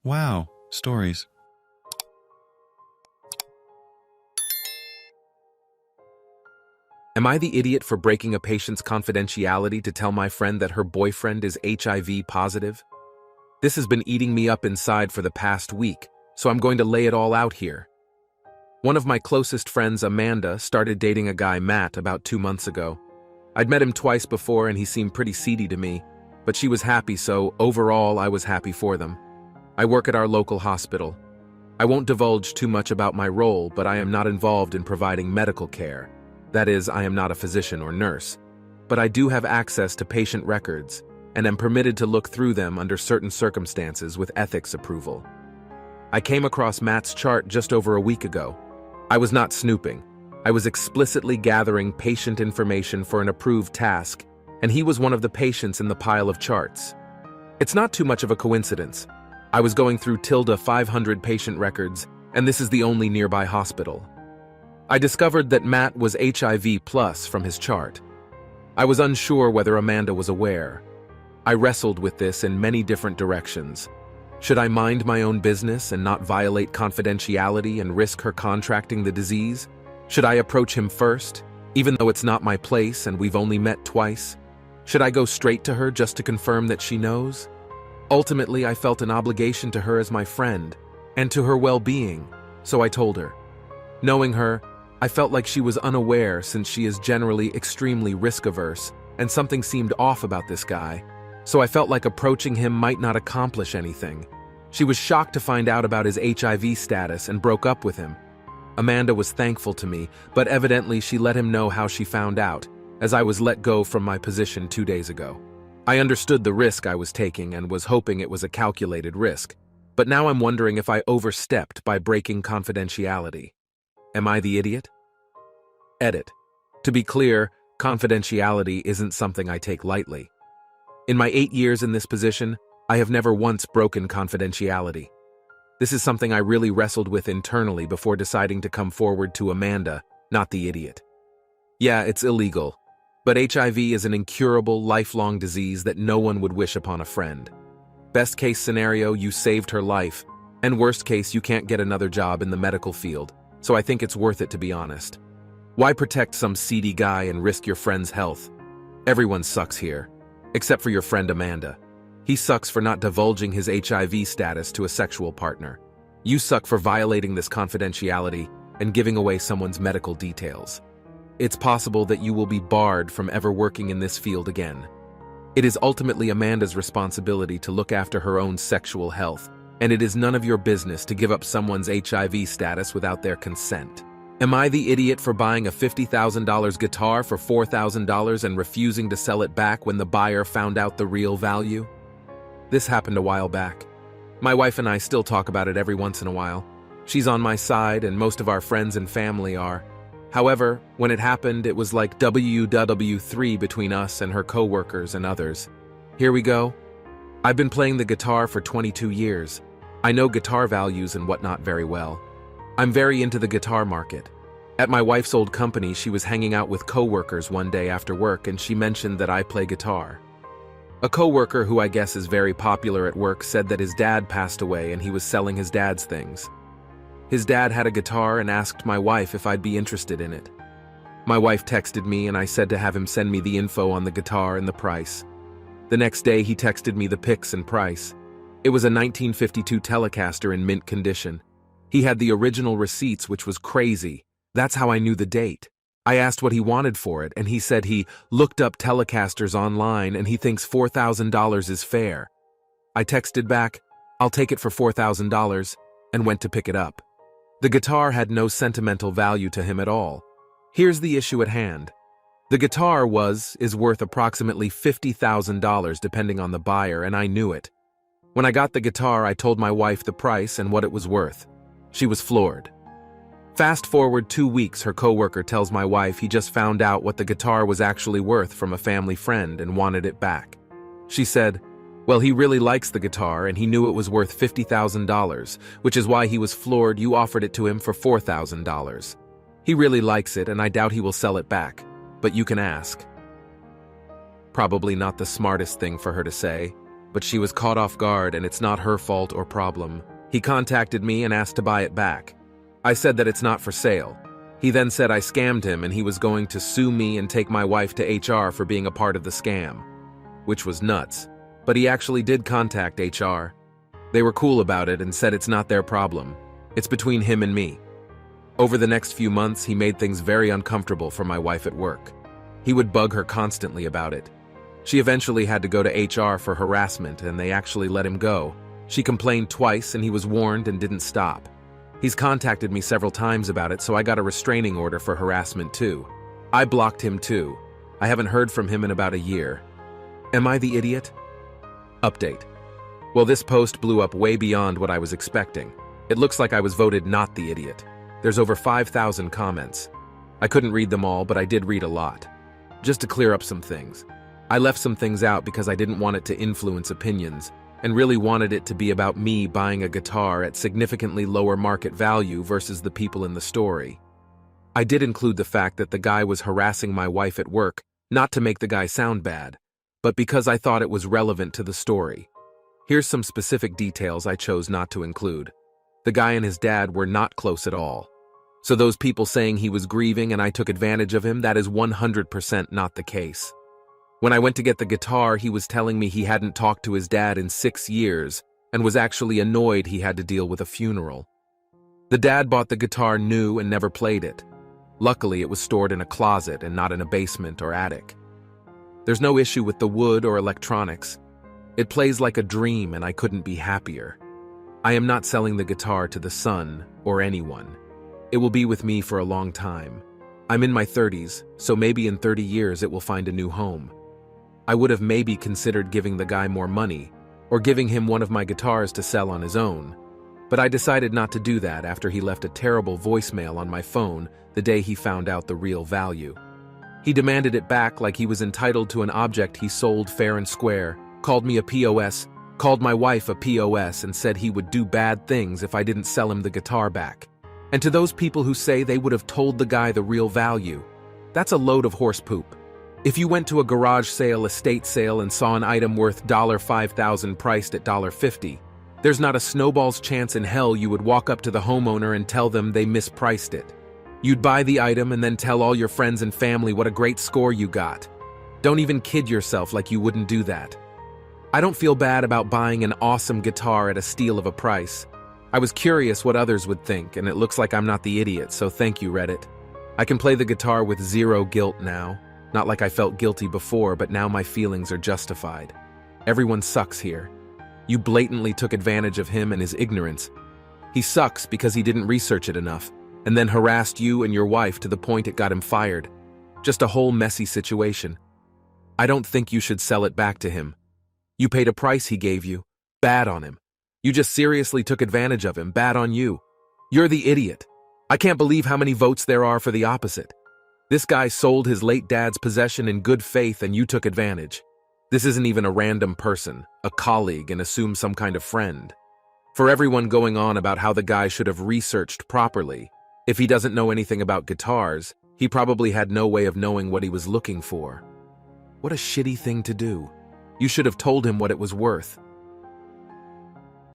Wow, stories. Am I the idiot for breaking a patient's confidentiality to tell my friend that her boyfriend is HIV positive? This has been eating me up inside for the past week, so I'm going to lay it all out here. One of my closest friends, Amanda, started dating a guy, Matt, about 2 months ago. I'd met him twice before and he seemed pretty seedy to me, but she was happy, so overall I was happy for them. I work at our local hospital. I won't divulge too much about my role, but I am not involved in providing medical care. That is, I am not a physician or nurse, but I do have access to patient records and am permitted to look through them under certain circumstances with ethics approval. I came across Matt's chart just over a week ago. I was not snooping. I was explicitly gathering patient information for an approved task, and he was one of the patients in the pile of charts. It's not too much of a coincidence. I was going through 500 patient records, and this is the only nearby hospital. I discovered that Matt was HIV plus from his chart. I was unsure whether Amanda was aware. I wrestled with this in many different directions. Should I mind my own business and not violate confidentiality and risk her contracting the disease? Should I approach him first, even though it's not my place and we've only met twice? Should I go straight to her just to confirm that she knows? Ultimately, I felt an obligation to her as my friend and to her well-being, so I told her. Knowing her, I felt like she was unaware since she is generally extremely risk-averse, and something seemed off about this guy, so I felt like approaching him might not accomplish anything. She was shocked to find out about his HIV status and broke up with him. Amanda was thankful to me, but evidently she let him know how she found out, as I was let go from my position 2 days ago. I understood the risk I was taking and was hoping it was a calculated risk, but now I'm wondering if I overstepped by breaking confidentiality. Am I the idiot? Edit. To be clear, confidentiality isn't something I take lightly. In my 8 years in this position, I have never once broken confidentiality. This is something I really wrestled with internally before deciding to come forward to Amanda, not the idiot. Yeah, it's illegal, but HIV is an incurable, lifelong disease that no one would wish upon a friend. Best case scenario, you saved her life, and worst case, you can't get another job in the medical field, so I think it's worth it to be honest. Why protect some seedy guy and risk your friend's health? Everyone sucks here, except for your friend Amanda. He sucks for not divulging his HIV status to a sexual partner. You suck for violating this confidentiality and giving away someone's medical details. It's possible that you will be barred from ever working in this field again. It is ultimately Amanda's responsibility to look after her own sexual health, and it is none of your business to give up someone's HIV status without their consent. Am I the idiot for buying a $50,000 guitar for $4,000 and refusing to sell it back when the buyer found out the real value? This happened a while back. My wife and I still talk about it every once in a while. She's on my side and most of our friends and family are. However, when it happened, it was like WW3 between us and her co-workers and others. Here we go. I've been playing the guitar for 22 years. I know guitar values and whatnot very well. I'm very into the guitar market. At my wife's old company, she was hanging out with co-workers one day after work and she mentioned that I play guitar. A co-worker who I guess is very popular at work said that his dad passed away and he was selling his dad's things. His dad had a guitar and asked my wife if I'd be interested in it. My wife texted me and I said to have him send me the info on the guitar and the price. The next day he texted me the pics and price. It was a 1952 Telecaster in mint condition. He had the original receipts, which was crazy. That's how I knew the date. I asked what he wanted for it and he said he looked up Telecasters online and he thinks $4,000 is fair. I texted back, I'll take it for $4,000, and went to pick it up. The guitar had no sentimental value to him at all. Here's the issue at hand. The guitar is worth approximately $50,000 depending on the buyer, and I knew it. When I got the guitar, I told my wife the price and what it was worth. She was floored. Fast forward 2 weeks, her coworker tells my wife he just found out what the guitar was actually worth from a family friend and wanted it back. She said, well, he really likes the guitar and he knew it was worth $50,000, which is why he was floored you offered it to him for $4,000. He really likes it and I doubt he will sell it back, but you can ask. Probably not the smartest thing for her to say, but she was caught off guard and it's not her fault or problem. He contacted me and asked to buy it back. I said that it's not for sale. He then said I scammed him and he was going to sue me and take my wife to HR for being a part of the scam, which was nuts. But he actually did contact HR. They were cool about it and said it's not their problem. It's between him and me. Over the next few months, he made things very uncomfortable for my wife at work. He would bug her constantly about it. She eventually had to go to HR for harassment and they actually let him go. She complained twice and he was warned and didn't stop. He's contacted me several times about it, so I got a restraining order for harassment too. I blocked him too. I haven't heard from him in about a year. Am I the idiot? Update. Well, this post blew up way beyond what I was expecting. It looks like I was voted not the idiot. There's over 5,000 comments. I couldn't read them all, but I did read a lot. Just to clear up some things. I left some things out because I didn't want it to influence opinions, and really wanted it to be about me buying a guitar at significantly lower market value versus the people in the story. I did include the fact that the guy was harassing my wife at work, not to make the guy sound bad, but because I thought it was relevant to the story. Here's some specific details I chose not to include. The guy and his dad were not close at all. So those people saying he was grieving and I took advantage of him, that is 100% not the case. When I went to get the guitar, he was telling me he hadn't talked to his dad in 6 years and was actually annoyed he had to deal with a funeral. The dad bought the guitar new and never played it. Luckily, it was stored in a closet and not in a basement or attic. There's no issue with the wood or electronics. It plays like a dream and I couldn't be happier. I am not selling the guitar to the son or anyone. It will be with me for a long time. I'm in my 30s, so maybe in 30 years it will find a new home. I would have maybe considered giving the guy more money or giving him one of my guitars to sell on his own, but I decided not to do that after he left a terrible voicemail on my phone the day he found out the real value. He demanded it back like he was entitled to an object he sold fair and square, called me a POS, called my wife a POS, and said he would do bad things if I didn't sell him the guitar back. And to those people who say they would have told the guy the real value, that's a load of horse poop. If you went to a garage sale, estate sale, and saw an item worth $5,000 priced at $50, there's not a snowball's chance in hell you would walk up to the homeowner and tell them they mispriced it. You'd buy the item and then tell all your friends and family what a great score you got. Don't even kid yourself like you wouldn't do that. I don't feel bad about buying an awesome guitar at a steal of a price. I was curious what others would think, and it looks like I'm not the idiot, so thank you, Reddit. I can play the guitar with zero guilt now. Not like I felt guilty before, but now my feelings are justified. Everyone sucks here. You blatantly took advantage of him and his ignorance. He sucks because he didn't research it enough, and then harassed you and your wife to the point it got him fired. Just a whole messy situation. I don't think you should sell it back to him. You paid a price he gave you. Bad on him. You just seriously took advantage of him. Bad on you. You're the idiot. I can't believe how many votes there are for the opposite. This guy sold his late dad's possession in good faith and you took advantage. This isn't even a random person, a colleague, and assume some kind of friend. For everyone going on about how the guy should have researched properly, if he doesn't know anything about guitars, he probably had no way of knowing what he was looking for. What a shitty thing to do. You should have told him what it was worth.